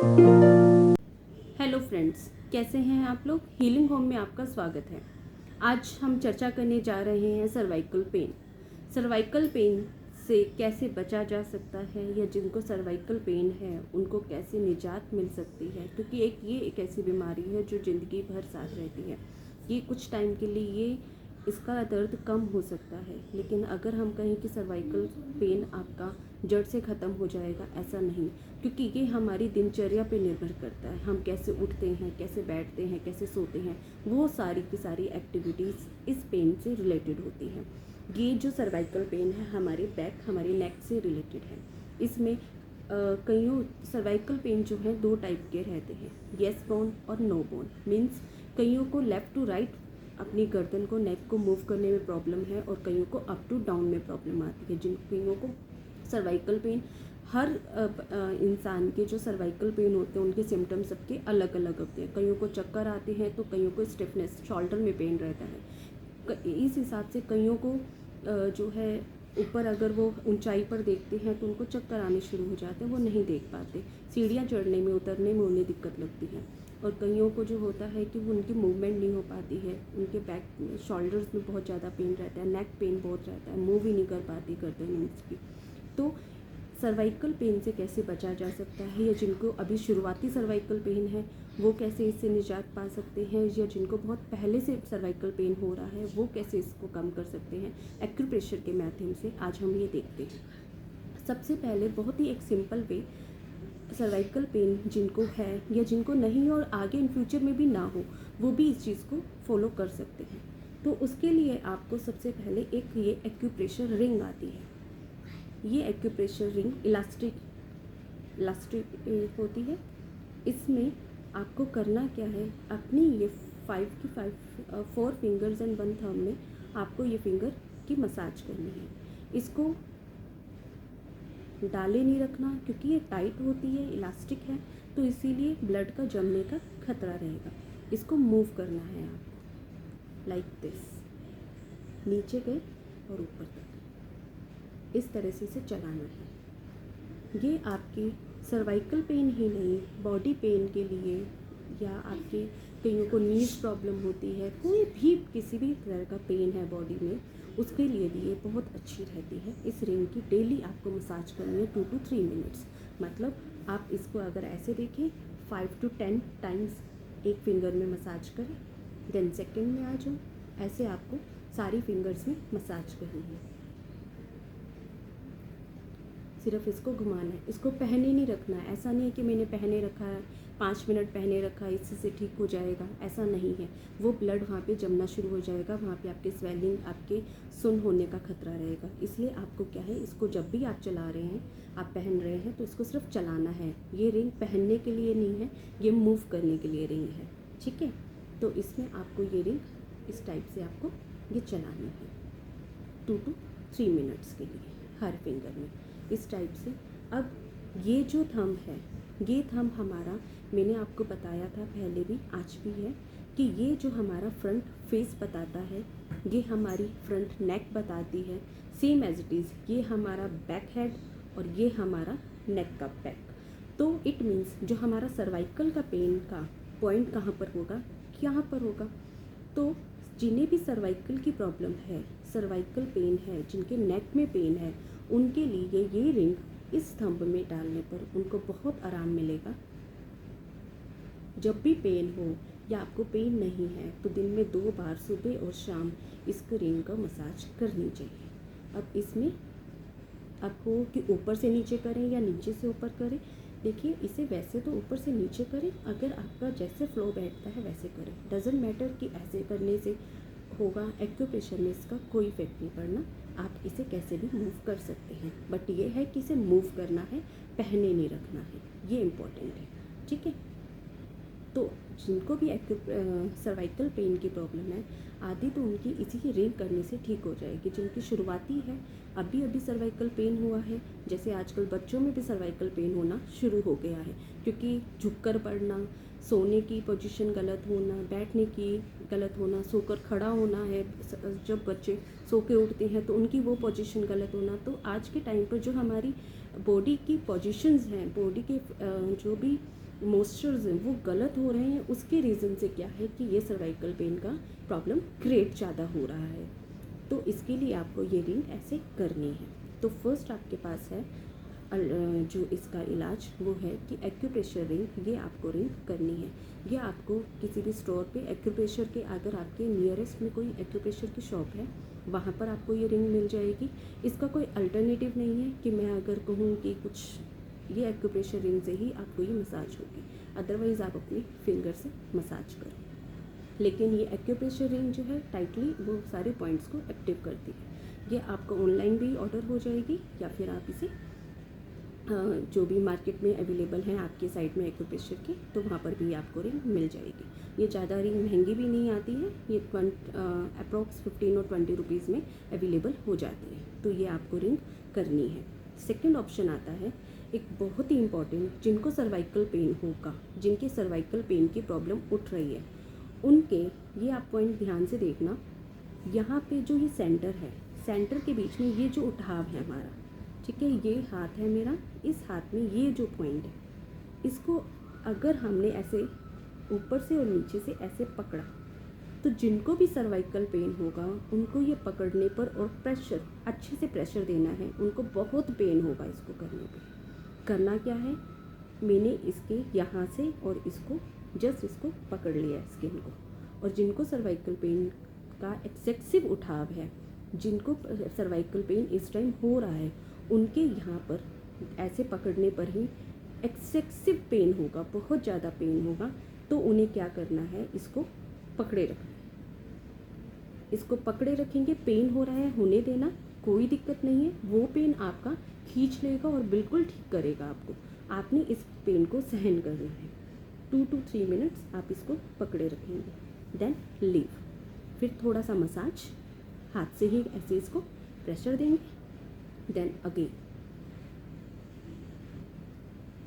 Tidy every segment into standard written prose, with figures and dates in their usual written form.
Hello friends, कैसे हैं आप लोग। हीलिंग होम में आपका स्वागत है। आज हम चर्चा करने जा रहे हैं सर्वाइकल पेन। सर्वाइकल पेन से कैसे बचा जा सकता है या जिनको सर्वाइकल पेन है उनको कैसे निजात मिल सकती है, क्योंकि ये एक ऐसी बीमारी है जो ज़िंदगी भर साथ रहती है। ये कुछ टाइम के लिए ये इसका दर्द कम हो सकता है, लेकिन अगर हम कहें कि सर्वाइकल पेन आपका जड़ से ख़त्म हो जाएगा, ऐसा नहीं, क्योंकि ये हमारी दिनचर्या पे निर्भर करता है। हम कैसे उठते हैं, कैसे बैठते हैं, कैसे सोते हैं, वो सारी की सारी एक्टिविटीज़ इस पेन से रिलेटेड होती हैं। ये जो सर्वाइकल पेन है हमारे बैक, हमारे नेक से रिलेटेड है। इसमें कईयों सर्वाइकल पेन जो है दो टाइप के रहते हैं, येस बोन और नो बोन। मीन्स कईयों को लेफ़्ट टू राइट अपनी गर्दन को, नेक को मूव करने में प्रॉब्लम है और कईयों को अप टू डाउन में प्रॉब्लम आती है। जिन कईयों को सर्वाइकल पेन, हर इंसान के जो सर्वाइकल पेन होते हैं उनके सिम्टम्स सबके अलग अलग होते हैं। कईयों को चक्कर आते हैं तो कईयों को स्टिफनेस, शोल्डर में पेन रहता है। इस हिसाब से कईयों को जो है ऊपर अगर वो ऊंचाई पर देखते हैं तो उनको चक्कर आने शुरू हो जाते हैं, वो नहीं देख पाते। सीढ़ियाँ चढ़ने में, उतरने में उन्हें दिक्कत लगती है। और कईयों को जो होता है कि वो उनकी मूवमेंट नहीं हो पाती है, उनके बैक, शोल्डर्स में बहुत ज़्यादा पेन रहता है, नेक पेन बहुत रहता है, मूव ही नहीं कर पाती गर्दन उनकी। तो सर्वाइकल पेन से कैसे बचा जा सकता है, या जिनको अभी शुरुआती सर्वाइकल पेन है वो कैसे इससे निजात पा सकते हैं, या जिनको बहुत पहले से सर्वाइकल पेन हो रहा है वो कैसे इसको कम कर सकते हैं एक्यूप्रेशर के माध्यम से, आज हम ये देखते हैं। सबसे पहले बहुत ही एक सिंपल वे, सर्वाइकल पेन जिनको है या जिनको नहीं और आगे इन फ्यूचर में भी ना हो, वो भी इस चीज़ को फॉलो कर सकते हैं। तो उसके लिए आपको सबसे पहले एक ये एक्यूप्रेशर रिंग आती है। ये एक्यूप्रेशर रिंग इलास्टिक होती है। इसमें आपको करना क्या है, अपनी ये 4 फिंगर्स एंड 1 थंब में आपको ये फिंगर की मसाज करनी है। इसको डाले नहीं रखना, क्योंकि ये टाइट होती है, इलास्टिक है, तो इसीलिए ब्लड का जमने का खतरा रहेगा। इसको मूव करना है आपको लाइक दिस, नीचे गए और ऊपर तक, इस तरह से इसे चलाना है। ये आपकी सर्वाइकल पेन ही नहीं, बॉडी पेन के लिए, या आपके कईयों को नीज प्रॉब्लम होती है, कोई भी किसी भी तरह का पेन है बॉडी में, उसके लिए भी ये बहुत अच्छी रहती है। इस रिंग की डेली आपको मसाज करनी है 2 to 3 मिनट्स। मतलब आप इसको अगर ऐसे देखें, 5 to 10 टाइम्स एक फिंगर में मसाज करें, देन सेकेंड में आ जाओ, ऐसे आपको सारी फिंगर्स में मसाज करनी है। सिर्फ इसको घुमाना है, इसको पहने नहीं रखना है। ऐसा नहीं है कि मैंने पहने रखा है, 5 मिनट पहने रखा है, इससे ठीक हो जाएगा, ऐसा नहीं है। वो ब्लड वहाँ पे जमना शुरू हो जाएगा, वहाँ पे आपके स्वेलिंग, आपके सुन्न होने का खतरा रहेगा। इसलिए आपको क्या है, इसको जब भी आप चला रहे हैं, आप पहन रहे हैं, तो इसको सिर्फ चलाना है। ये रिंग पहनने के लिए नहीं है, ये मूव करने के लिए रिंग है, ठीक है। तो इसमें आपको ये रिंग इस टाइप से आपको ये चलानी है 2 to 3 मिनट्स के लिए हर फिंगर में, इस टाइप से। अब ये जो थंब है, ये थंब हमारा, मैंने आपको बताया था पहले भी, आज भी है, कि ये जो हमारा फ्रंट फेस बताता है, ये हमारी फ्रंट नेक बताती है, सेम एज इट इज़। ये हमारा बैक हेड और ये हमारा नेक का बैक। तो इट मीन्स जो हमारा सर्वाइकल का पेन का पॉइंट कहाँ पर होगा, यहाँ पर होगा। तो जिन्हें भी सर्वाइकल की प्रॉब्लम है, सर्वाइकल पेन है, जिनके नेक में पेन है, उनके लिए ये रिंग इस थंब में डालने पर उनको बहुत आराम मिलेगा। जब भी पेन हो या आपको पेन नहीं है तो दिन में 2 बार सुबह और शाम इस रिंग का मसाज करनी चाहिए। अब इसमें आपको कि ऊपर से नीचे करें या नीचे से ऊपर करें, देखिए इसे वैसे तो ऊपर से नीचे करें, अगर आपका जैसे फ्लो बैठता है वैसे करें, डजेंट मैटर कि ऐसे करने से होगा। एक्यूप्रेशर में इसका कोई इफेक्ट नहीं पड़ना, आप इसे कैसे भी मूव कर सकते हैं, बट ये है कि इसे मूव करना है, पहने नहीं रखना है, ये इम्पोर्टेंट है, ठीक है। तो जिनको भी सर्वाइकल पेन की प्रॉब्लम है, आधी तो उनकी इसी रिंग करने से ठीक हो जाएगी। जिनकी शुरुआती है, अभी अभी सर्वाइकल पेन हुआ है, जैसे आजकल बच्चों में भी सर्वाइकल पेन होना शुरू हो गया है, क्योंकि झुककर पड़ना, सोने की पोजीशन गलत होना, बैठने की गलत होना, सोकर खड़ा होना है, जब बच्चे सो के उठते हैं तो उनकी वो पोजीशन गलत होना। तो आज के टाइम पर जो हमारी बॉडी की पोजीशंस हैं, बॉडी के जो भी मॉइस्चर्स हैं वो गलत हो रहे हैं, उसके रीज़न से क्या है कि ये सर्वाइकल पेन का प्रॉब्लम क्रिएट ज़्यादा हो रहा है। तो इसके लिए आपको ये रिंग ऐसे करनी है। तो फर्स्ट आपके पास है जो इसका इलाज वो है कि एक्यूप्रेशर रिंग, ये आपको रिंग करनी है। ये आपको किसी भी स्टोर पे एक्यूप्रेशर के, अगर आपके नियरेस्ट में कोई एक्यूप्रेशर की शॉप है वहाँ पर आपको ये रिंग मिल जाएगी। इसका कोई अल्टरनेटिव नहीं है कि मैं अगर कहूँ कि कुछ ये एक्यूप्रेशर रिंग से ही आपको ये मसाज होगी, अदरवाइज़ आप अपनी फिंगर से मसाज करो। लेकिन ये एक्यूप्रेशर रिंग जो है टाइटली वो सारे पॉइंट्स को एक्टिव करती है। ये आपको ऑनलाइन भी ऑर्डर हो जाएगी या फिर आप इसे जो भी मार्केट में अवेलेबल हैं आपके साइट में एक्यूप्रेशर की, तो वहाँ पर भी आपको रिंग मिल जाएगी। ये ज़्यादा रिंग महंगी भी नहीं आती है, ये अप्रॉक्स 15 और 20 रुपीज़ में अवेलेबल हो जाती है। तो ये आपको रिंग करनी है। सेकंड ऑप्शन आता है एक बहुत ही इम्पॉर्टेंट, जिनको सर्वाइकल पेन होगा, जिनके सर्वाइकल पेन की प्रॉब्लम उठ रही है उनके, ये आप पॉइंट ध्यान से देखना। यहाँ पे जो ये सेंटर है, सेंटर के बीच में ये जो उठाव है हमारा, ठीक है, ये हाथ है मेरा, इस हाथ में ये जो पॉइंट है, इसको अगर हमने ऐसे ऊपर से और नीचे से ऐसे पकड़ा, तो जिनको भी सर्वाइकल पेन होगा उनको ये पकड़ने पर और प्रेशर, अच्छे से प्रेशर देना है, उनको बहुत पेन होगा इसको करने पे। करना क्या है, मैंने इसके यहाँ से और इसको जस्ट इसको पकड़ लिया स्किन को। और जिनको सर्वाइकल पेन का एक्सेसिव उठाव है, जिनको सर्वाइकल पेन इस टाइम हो रहा है, उनके यहाँ पर ऐसे पकड़ने पर ही एक्सेसिव पेन होगा, बहुत ज़्यादा पेन होगा। तो उन्हें क्या करना है, इसको पकड़े रखना, इसको पकड़े रखेंगे। पेन हो रहा है, होने देना, कोई दिक्कत नहीं है, वो पेन आपका खींच लेगा और बिल्कुल ठीक करेगा आपको। आपने इस पेन को सहन करना है। 2 to 3 मिनट्स आप इसको पकड़े रखेंगे, देन लीव। फिर थोड़ा सा मसाज, हाथ से ही ऐसे इसको प्रेशर देंगे, देन अगेन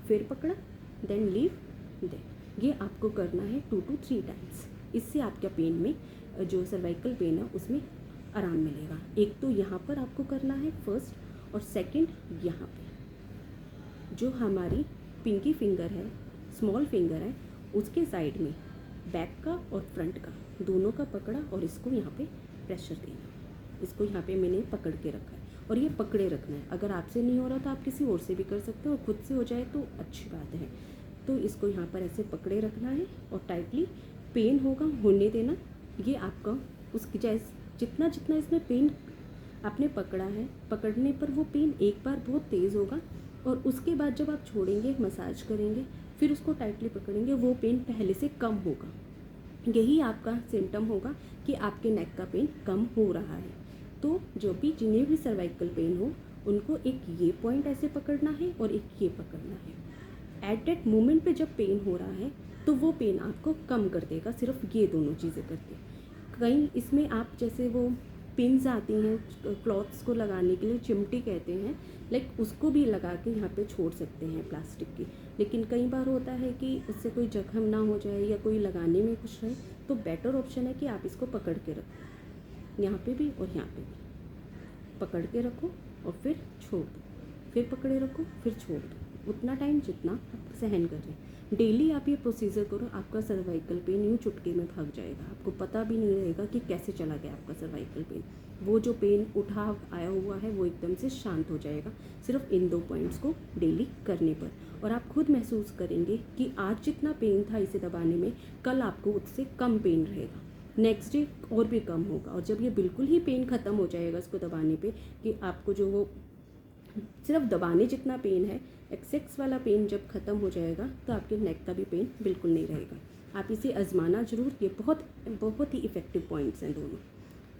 फिर पकड़ा, देन लीव, देन। ये आपको करना है 2 to 3 टाइम्स। इससे आपका पेन में, जो सर्वाइकल पेन है उसमें आराम मिलेगा। एक तो यहाँ पर आपको करना है फर्स्ट, और सेकंड यहाँ पे जो हमारी पिंकी फिंगर है, स्मॉल फिंगर है, उसके साइड में बैक का और फ्रंट का दोनों का पकड़ा और इसको यहाँ पे प्रेशर देना। इसको यहाँ पे मैंने पकड़ के रखा है और ये पकड़े रखना है। अगर आपसे नहीं हो रहा तो आप किसी और से भी कर सकते हो, और खुद से हो जाए तो अच्छी बात है। तो इसको यहाँ पर ऐसे पकड़े रखना है और टाइटली, पेन होगा होने देना। ये आपका उसकी जैसे जितना जितना इसमें पेन आपने पकड़ा है, पकड़ने पर वो पेन एक बार बहुत तेज़ होगा, और उसके बाद जब आप छोड़ेंगे, मसाज करेंगे, फिर उसको टाइटली पकड़ेंगे, वो पेन पहले से कम होगा। यही आपका सिम्टम होगा कि आपके नेक का पेन कम हो रहा है। तो जो भी जिन्हें भी सर्वाइकल पेन हो, उनको एक ये पॉइंट ऐसे पकड़ना है और एक ये पकड़ना है। एट दैट मोमेंट पे जब पेन हो रहा है तो वो पेन आपको कम कर देगा, सिर्फ ये दोनों चीज़ें करके। कहीं इसमें आप जैसे वो पिन्स आती हैं क्लॉथ्स को लगाने के लिए, चिमटी कहते हैं, लाइक उसको भी लगा के यहाँ पे छोड़ सकते हैं प्लास्टिक की। लेकिन कई बार होता है कि उससे कोई जख्म ना हो जाए या कोई लगाने में कुछ रहे, तो बेटर ऑप्शन है कि आप इसको पकड़ के रखो, यहाँ पे भी और यहाँ पे भी पकड़ के रखो और फिर छोड़ दो, फिर पकड़े रखो, फिर छोड़ दो, उतना टाइम जितना आप सहन कर रहे हैं। डेली आप ये प्रोसीजर करो, आपका सर्वाइकल पेन यूँ चुटकी में भाग जाएगा, आपको पता भी नहीं रहेगा कि कैसे चला गया आपका सर्वाइकल पेन। वो जो पेन उठाव आया हुआ है वो एकदम से शांत हो जाएगा, सिर्फ इन 2 पॉइंट्स को डेली करने पर। और आप खुद महसूस करेंगे कि आज जितना पेन था इसे दबाने में, कल आपको उससे कम पेन रहेगा, नेक्स्ट डे और भी कम होगा। और जब ये बिल्कुल ही पेन ख़त्म हो जाएगा इसको दबाने पे, कि आपको जो वो सिर्फ दबाने जितना पेन है, एक्सेस वाला पेन जब ख़त्म हो जाएगा तो आपके नेक का भी पेन बिल्कुल नहीं रहेगा। आप इसे आजमाना ज़रूर, ये बहुत बहुत ही इफ़ेक्टिव पॉइंट्स हैं दोनों,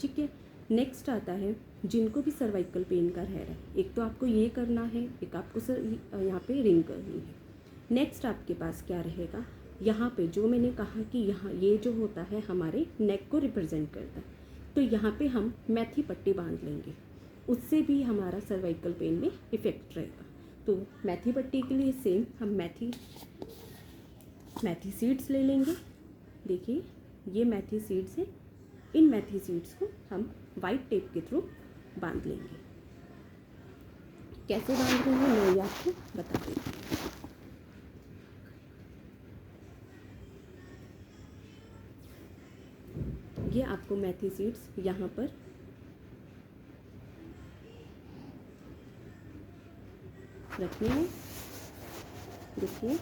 ठीक है। नेक्स्ट आता है जिनको भी सर्वाइकल पेन का रह रहा है, एक तो आपको ये करना है, एक आपको यहाँ पे रिंग करनी है। नेक्स्ट आपके पास क्या रहेगा, यहाँ पे जो मैंने कहा कि यहाँ ये जो होता है हमारे नेक को रिप्रेजेंट करता है, तो यहाँ पे हम मेथी पट्टी बांध लेंगे, उससे भी हमारा सर्वाइकल पेन में इफ़ेक्ट रहेगा। तो मेथी पट्टी के लिए सेम हम मेथी सीड्स ले लेंगे। देखिए ये मेथी सीड्स हैं, इन मेथी सीड्स को हम वाइट टेप के थ्रू बांध लेंगे। कैसे बांध रहे हैं मैं ये आपको बता देती हूँ। ये आपको मेथी सीड्स यहाँ पर रखने हैं। देखिए,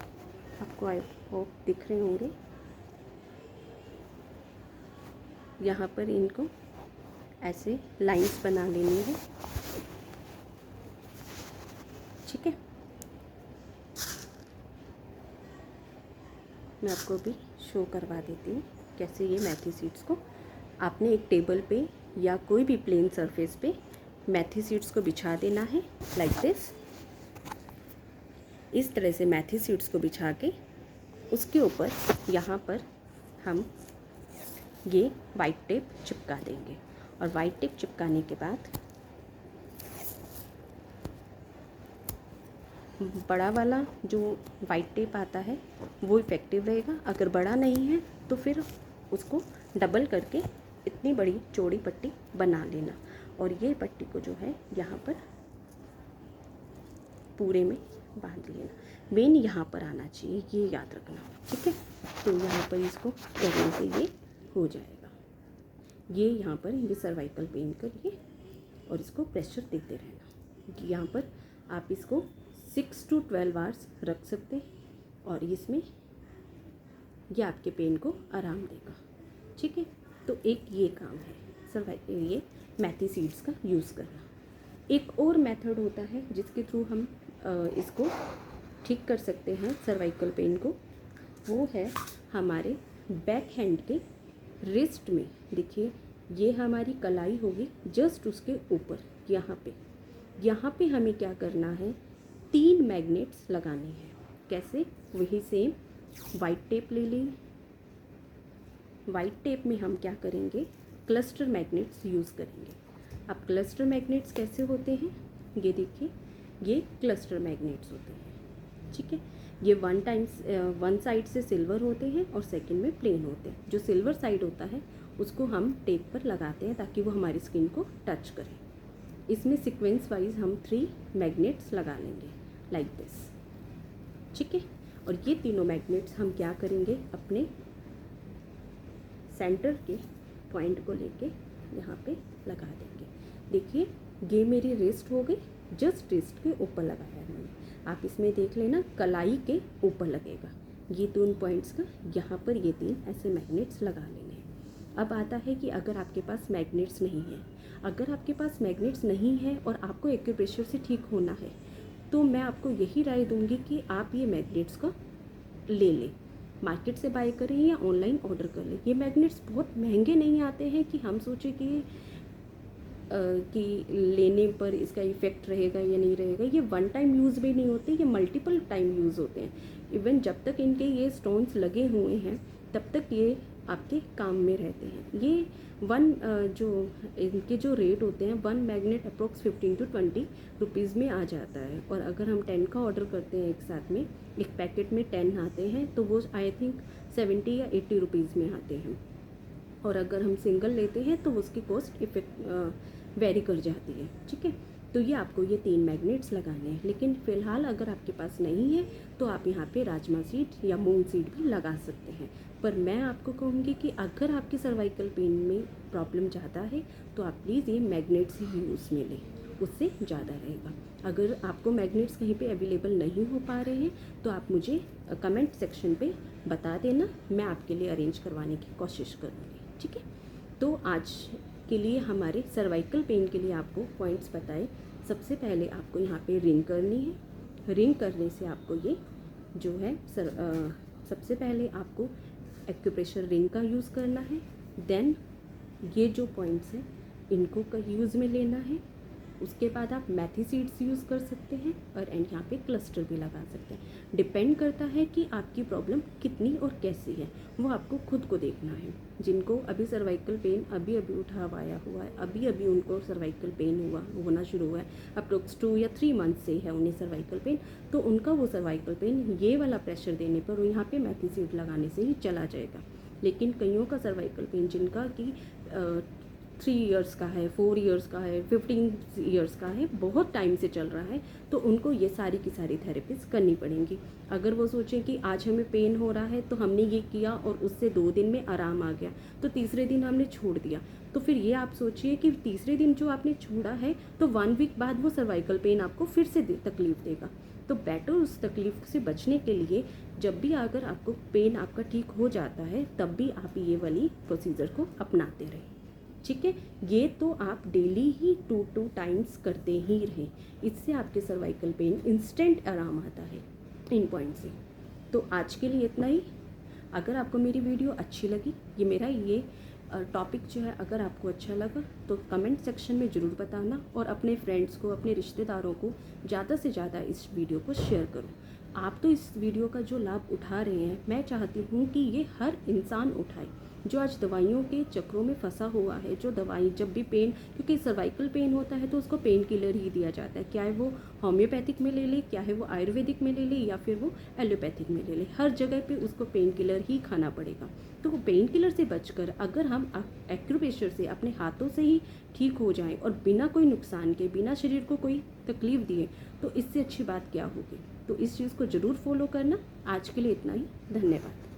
आपको आई होप दिख रहे होंगे। यहाँ पर इनको ऐसे लाइंस बना लेनी है, ठीक है। मैं आपको भी शो करवा देती हूँ कैसे ये मेथी सीड्स को आपने एक टेबल पे या कोई भी प्लेन सरफेस पे मेथी सीड्स को बिछा देना है, लाइक दिस। इस तरह से मेथी सीड्स को बिछा के उसके ऊपर यहाँ पर हम ये वाइट टेप चिपका देंगे। और वाइट टेप चिपकाने के बाद बड़ा वाला जो वाइट टेप आता है वो इफ़ेक्टिव रहेगा। अगर बड़ा नहीं है तो फिर उसको डबल करके इतनी बड़ी चौड़ी पट्टी बना लेना। और ये पट्टी को जो है यहाँ पर पूरे में बांध लेना। मेन यहाँ पर आना चाहिए, ये याद रखना, ठीक है। तो यहाँ पर इसको करने से ये हो जाएगा। ये यहाँ पर ये सर्वाइकल पेन करिए और इसको प्रेशर देते रहना। यहाँ पर आप इसको 6 to 12 आवर्स रख सकते हैं और इसमें ये आपके पेन को आराम देगा, ठीक है। तो एक ये काम है ये मेथी सीड्स का यूज़ करना। एक और मेथड होता है जिसके थ्रू हम इसको ठीक कर सकते हैं सर्वाइकल पेन को। वो है हमारे बैक हैंड के रिस्ट में। देखिए, ये हमारी कलाई होगी, जस्ट उसके ऊपर यहाँ पे हमें क्या करना है, 3 मैग्नेट्स लगाने हैं। कैसे? वही सेम वाइट टेप ले ली। वाइट टेप में हम क्या करेंगे, क्लस्टर मैग्नेट्स यूज़ करेंगे। अब क्लस्टर मैग्नेट्स कैसे होते हैं, ये देखिए, ये क्लस्टर मैग्नेट्स होते हैं, ठीक है। ये वन साइड से सिल्वर होते हैं और सेकंड में प्लेन होते हैं। जो सिल्वर साइड होता है उसको हम टेप पर लगाते हैं ताकि वो हमारी स्किन को टच करे। इसमें सीक्वेंस वाइज हम 3 मैग्नेट्स लगा लेंगे, लाइक दिस, ठीक है। और ये तीनों मैग्नेट्स हम क्या करेंगे, अपने सेंटर के पॉइंट को लेके यहाँ पे लगा देंगे। देखिए, ये मेरी रिस्ट हो गई, जस्ट रिस्ट के ऊपर लगाया है मैंने। आप इसमें देख लेना, कलाई के ऊपर लगेगा। ये 2 पॉइंट्स का यहाँ पर ये 3 ऐसे मैग्नेट्स लगा लेने हैं। अब आता है कि अगर आपके पास मैग्नेट्स नहीं है, अगर आपके पास मैग्नेट्स नहीं है और आपको एक्यूप्रेशर से ठीक होना है, तो मैं आपको यही राय दूंगी कि आप ये मैग्नेट्स को ले लें, मार्केट से बाय करें या ऑनलाइन ऑर्डर कर लें। ये मैग्नेट्स बहुत महंगे नहीं आते हैं कि हम सोचें कि लेने पर इसका इफ़ेक्ट रहेगा या नहीं रहेगा। ये वन टाइम यूज़ भी नहीं होते, ये मल्टीपल टाइम यूज़ होते हैं। इवन जब तक इनके ये स्टोन्स लगे हुए हैं तब तक ये आपके काम में रहते हैं। ये इनके जो रेट होते हैं, 1 मैग्नेट अप्रोक्स 15 to 20 रुपीज़ में आ जाता है। और अगर हम 10 का ऑर्डर करते हैं एक साथ में, एक पैकेट में 10 आते हैं, तो वो आई थिंक 70 या 80 रुपीज़ में आते हैं। और अगर हम सिंगल लेते हैं तो उसकी कॉस्ट वेरी कर जाती है, ठीक है। तो ये आपको ये 3 मैग्नेट्स लगाने हैं। लेकिन फ़िलहाल अगर आपके पास नहीं है तो आप यहाँ पे राजमा सीड या मूंग सीड भी लगा सकते हैं। पर मैं आपको कहूँगी कि अगर आपकी सर्वाइकल पेन में प्रॉब्लम ज़्यादा है तो आप प्लीज़ ये मैग्नेट्स ही यूज़ में लें, उससे ज़्यादा रहेगा। अगर आपको मैग्नेट्स कहीं पे अवेलेबल नहीं हो पा रहे हैं तो आप मुझे कमेंट सेक्शन पे बता देना, मैं आपके लिए अरेंज करवाने की कोशिश करूँगी, ठीक है। तो आज के लिए हमारे सर्वाइकल पेन के लिए आपको पॉइंट्स बताए। सबसे पहले आपको यहाँ पे रिंग करनी है। रिंग करने से आपको ये जो है सबसे पहले आपको एक्यूप्रेशर रिंग का यूज़ करना है। देन ये जो पॉइंट्स हैं इनको का यूज़ में लेना है। उसके बाद आप मेथी सीड्स यूज़ कर सकते हैं और यहाँ पे क्लस्टर भी लगा सकते हैं। डिपेंड करता है कि आपकी प्रॉब्लम कितनी और कैसी है, वो आपको खुद को देखना है। जिनको अभी सर्वाइकल पेन अभी उठाया हुआ है, अभी उनको सर्वाइकल पेन होना शुरू हुआ है, अप्रोक्स 2 या 3 मंथ से है उन्हें सर्वाइकल पेन, तो उनका वो सर्वाइकल पेन ये वाला प्रेशर देने पर यहाँ पे मेथी सीड लगाने से ही चला जाएगा। लेकिन कईयों का सर्वाइकल पेन जिनका कि 3 इयर्स का है, 4 इयर्स का है, 15 इयर्स का है, बहुत टाइम से चल रहा है, तो उनको ये सारी की सारी थेरेपीज करनी पड़ेंगी। अगर वो सोचें कि आज हमें पेन हो रहा है तो हमने ये किया और उससे 2 दिन में आराम आ गया, तो तीसरे दिन हमने छोड़ दिया, तो फिर ये आप सोचिए कि तीसरे दिन जो आपने छोड़ा है तो 1 वीक बाद वो सर्वाइकल पेन आपको फिर से तकलीफ़ देगा। तो बेटर उस तकलीफ़ से बचने के लिए जब भी अगर आपको पेन आपका ठीक हो जाता है तब भी आप ये वाली प्रोसीजर को अपनाते रहें, ठीक है। ये तो आप डेली ही 2 टाइम्स करते ही रहें, इससे आपके सर्वाइकल पेन इंस्टेंट आराम आता है इन पॉइंट से। तो आज के लिए इतना ही। अगर आपको मेरी वीडियो अच्छी लगी, ये मेरा ये टॉपिक जो है अगर आपको अच्छा लगा तो कमेंट सेक्शन में ज़रूर बताना, और अपने फ्रेंड्स को, अपने रिश्तेदारों को ज़्यादा से ज़्यादा इस वीडियो को शेयर करो। आप तो इस वीडियो का जो लाभ उठा रहे हैं, मैं चाहती हूँ कि ये हर इंसान उठाए जो आज दवाइयों के चक्रों में फंसा हुआ है। जो दवाई जब भी पेन, क्योंकि सर्वाइकल पेन होता है तो उसको पेन किलर ही दिया जाता है, क्या है वो होम्योपैथिक में ले ले, क्या है वो आयुर्वेदिक में ले ले, या फिर वो एलोपैथिक में ले ले, हर जगह पे उसको पेन किलर ही खाना पड़ेगा। तो वो पेन किलर से बचकर अगर हम एक्यूप्रेशर से अपने हाथों से ही ठीक हो जाएं और बिना कोई नुकसान के, बिना शरीर को कोई तकलीफ़ दिए, तो इससे अच्छी बात क्या होगी। तो इस चीज़ को ज़रूर फॉलो करना। आज के लिए इतना ही, धन्यवाद।